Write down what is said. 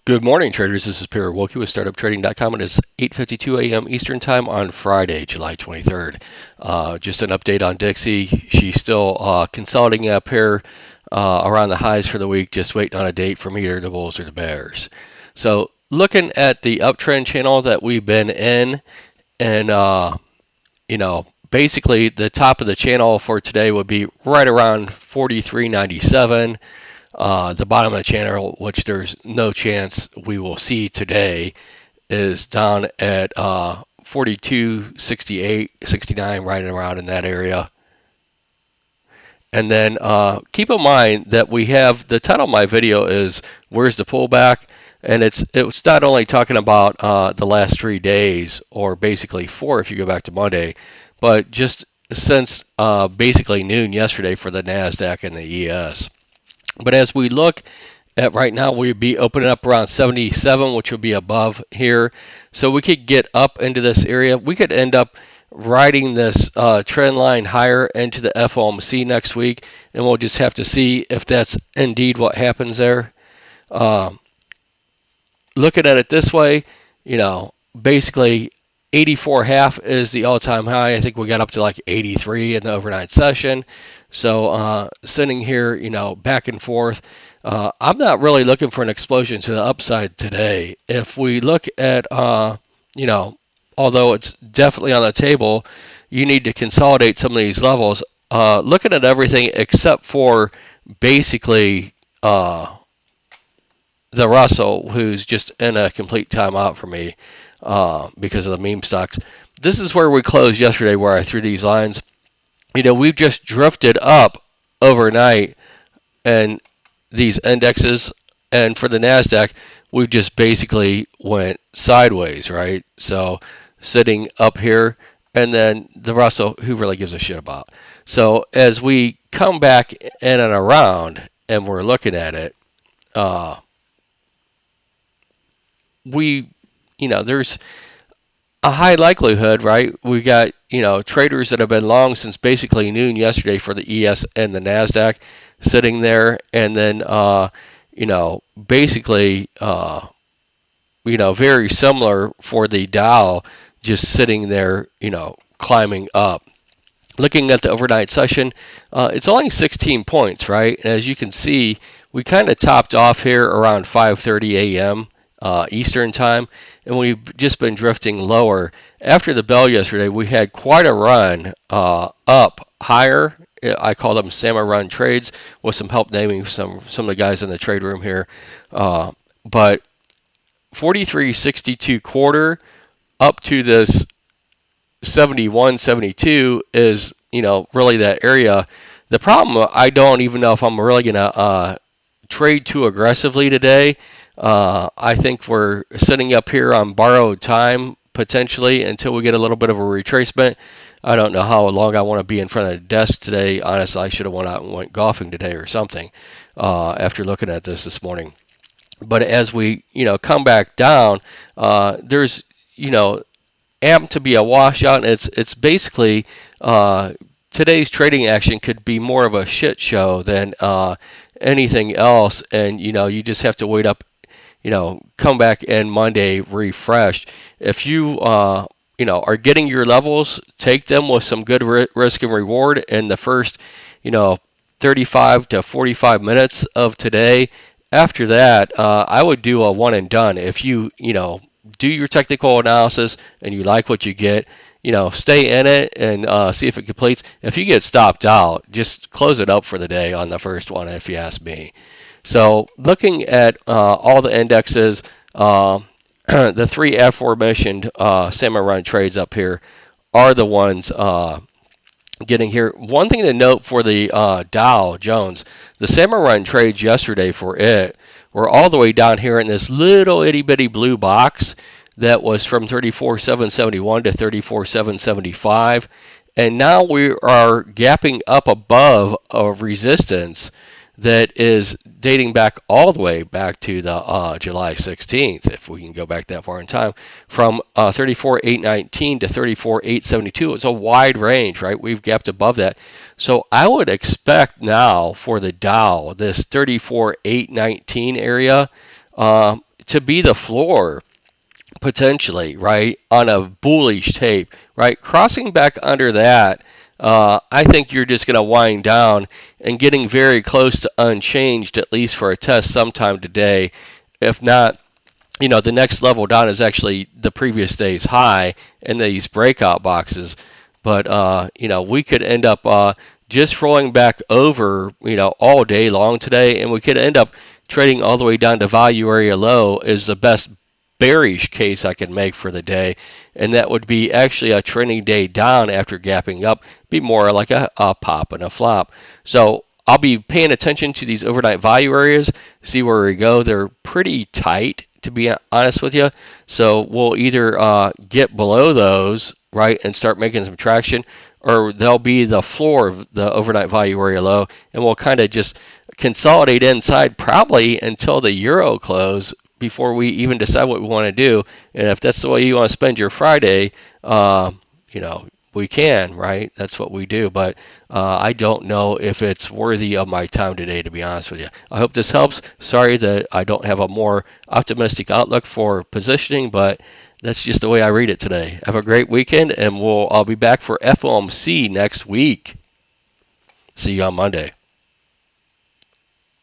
Good morning, traders. This is Pierre Wilkie with StartupTrading.com. It is 8:52 a.m. Eastern Time on Friday, July 23rd. Just an update on Dixie. She's still consolidating up here around the highs for the week, just waiting on a date from either the Bulls or the Bears. So looking at the uptrend channel that we've been in, and basically the top of the channel for today would be right around 43.97. The bottom of the channel, which there's no chance we will see today, is down at 42.68, 69, right around in that area. And then keep in mind that we have the title of my video is "Where's the Pullback?" and it's not only talking about the last 3 days, or basically 4 if you go back to Monday, but just since basically noon yesterday for the NASDAQ and the ES. But as we look at right now, we'd be opening up around 77, which will be above here. So we could get up into this area. We could end up riding this trend line higher into the FOMC next week, and we'll just have to see if that's indeed what happens there. Looking at it this way, basically 84.5 is the all-time high. I think we got up to like 83 in the overnight session. So sitting here, back and forth. I'm not really looking for an explosion to the upside today. If we look at, although it's definitely on the table, you need to consolidate some of these levels. Looking at everything except for basically the Russell, who's just in a complete timeout for me because of the meme stocks. This is where we closed yesterday, where I threw these lines. We've just drifted up overnight and these indexes, and for the NASDAQ, we've just basically went sideways, right? So sitting up here, and then the Russell, who really gives a shit about? So as we come back in and around, and we're looking at it, there's a high likelihood, right? We got, traders that have been long since basically noon yesterday for the ES and the NASDAQ sitting there. And then, basically, very similar for the Dow, just sitting there, climbing up. Looking at the overnight session, it's only 16 points, right? And as you can see, we kind of topped off here around 5:30 a.m. Eastern time, and we've just been drifting lower. After the bell yesterday, we had quite a run up higher. I call them salmon run trades, with some help naming some of the guys in the trade room here. But 43.62 quarter up to this 71, 72 is, really that area. The problem, I don't even know if I'm really going to trade too aggressively today. I think we're sitting up here on borrowed time potentially until we get a little bit of a retracement. I don't know how long I want to be in front of the desk today. Honestly, I should have went out and went golfing today or something after looking at this morning. But as we, come back down, there's, amped to be a washout. And it's basically today's trading action could be more of a shit show than anything else. And, you just have to wait up, come back and Monday refreshed. If you, are getting your levels, take them with some good risk and reward in the first, 35 to 45 minutes of today. After that, I would do a one and done. If you, do your technical analysis and you like what you get, stay in it and see if it completes. If you get stopped out, just close it up for the day on the first one, if you ask me. So looking at all the indexes, the three aforementioned salmon run trades up here are the ones getting here. One thing to note for the Dow Jones, the salmon run trades yesterday for it were all the way down here in this little itty bitty blue box that was from 34,771 to 34,775, and now we are gapping up above a resistance that is dating back all the way back to the July 16th, if we can go back that far in time, from 34,819 to 34,872. It's a wide range, right? We've gapped above that. So I would expect now for the Dow, this 34,819 area, to be the floor potentially, right, on a bullish tape, right? Crossing back under that, I think you're just going to wind down and getting very close to unchanged, at least for a test sometime today. If not, the next level down is actually the previous day's high in these breakout boxes. But, we could end up just rolling back over, all day long today, and we could end up trading all the way down to value area low is the best bearish case I can make for the day, and that would be actually a trending day down after gapping up, be more like a pop and a flop. So I'll be paying attention to these overnight value areas, see where we go. They're pretty tight, to be honest with you. So we'll either get below those, right, and start making some traction, or they'll be the floor of the overnight value area low, and we'll kind of just consolidate inside probably until the euro close before we even decide what we want to do. And if that's the way you want to spend your Friday, we can, right? That's what we do. But I don't know if it's worthy of my time today, to be honest with you. I hope this helps. Sorry that I don't have a more optimistic outlook for positioning, but that's just the way I read it today. Have a great weekend, and I'll be back for FOMC next week. See you on Monday.